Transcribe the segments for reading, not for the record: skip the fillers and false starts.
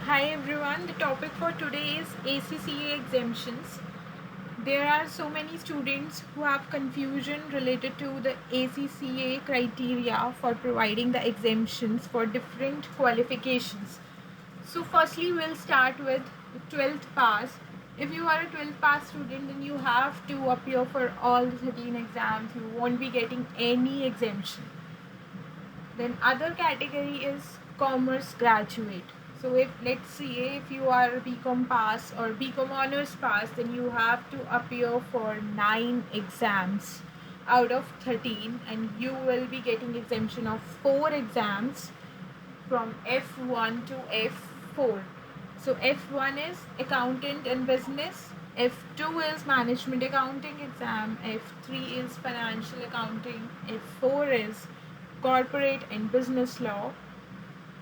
Hi everyone, the topic for today is ACCA exemptions. There are so many students who have confusion related to the ACCA criteria for providing the exemptions for different qualifications. So firstly we'll start with 12th pass. If you are a 12th pass student, then you have to appear for all the 13 exams. You won't be getting any exemption. Then other category is commerce graduate. So if let's say if you are BCom pass or BCom honors pass, then you have to appear for 9 exams out of 13, and you will be getting exemption of 4 exams from F1 to F4. So F1 is accountant and business, F2 is management accounting exam, F3 is financial accounting, F4 is corporate and business law.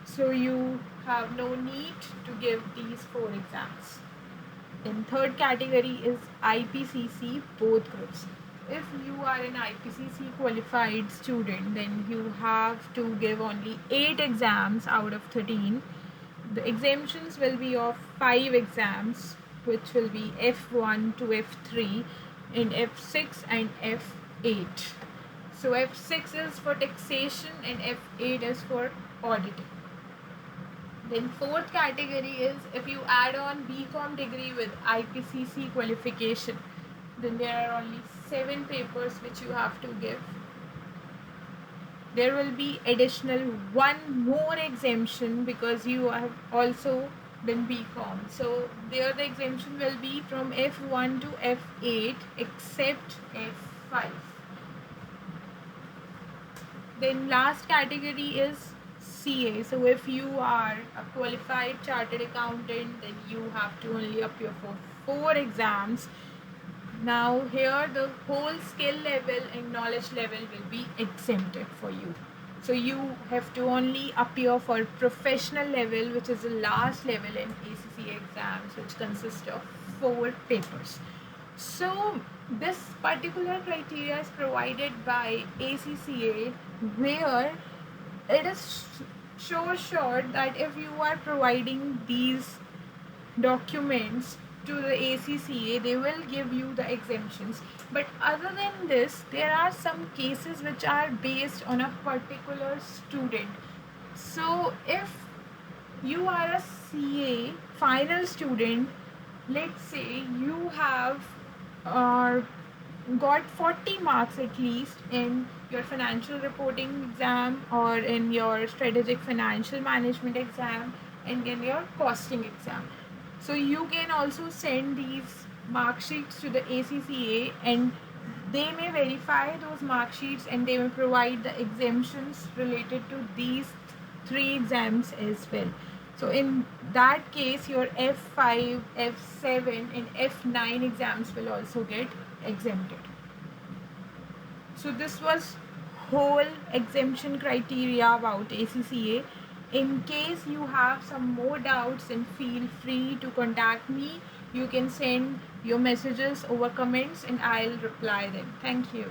So you have no need to give these 4 exams. Then third category is IPCC both groups. If you are an IPCC qualified student, then you have to give only 8 exams out of 13. The exemptions will be of 5 exams, which will be F1 to F3 and F6 and F8. So F6 is for taxation and F8 is for auditing. Then fourth category is if you add on BCom degree with IPCC qualification, then there are only 7 papers which you have to give. There will be additional one more exemption because you have also done BCom. So there the exemption will be from F1 to F8 except F5. Then last category is CA. So if you are a qualified chartered accountant, then you have to only appear for 4 exams. Now here the whole skill level and knowledge level will be exempted for you. So you have to only appear for professional level, which is the last level in ACCA exams, which consists of 4 papers. So this particular criteria is provided by ACCA, where it is sure that if you are providing these documents to the ACCA, they will give you the exemptions. But other than this, there are some cases which are based on a particular student. So if you are a CA final student, let's say you have uh, got 40 marks at least in your financial reporting exam or in your strategic financial management exam and in your costing exam. So you can also send these mark sheets to the ACCA, and they may verify those mark sheets and they may provide the exemptions related to these 3 exams as well. So in that case, your F5, F7 and F9 exams will also get exempted. So this was whole exemption criteria about ACCA. In case you have some more doubts, then feel free to contact me. You can send your messages over comments and I'll reply them. Thank you.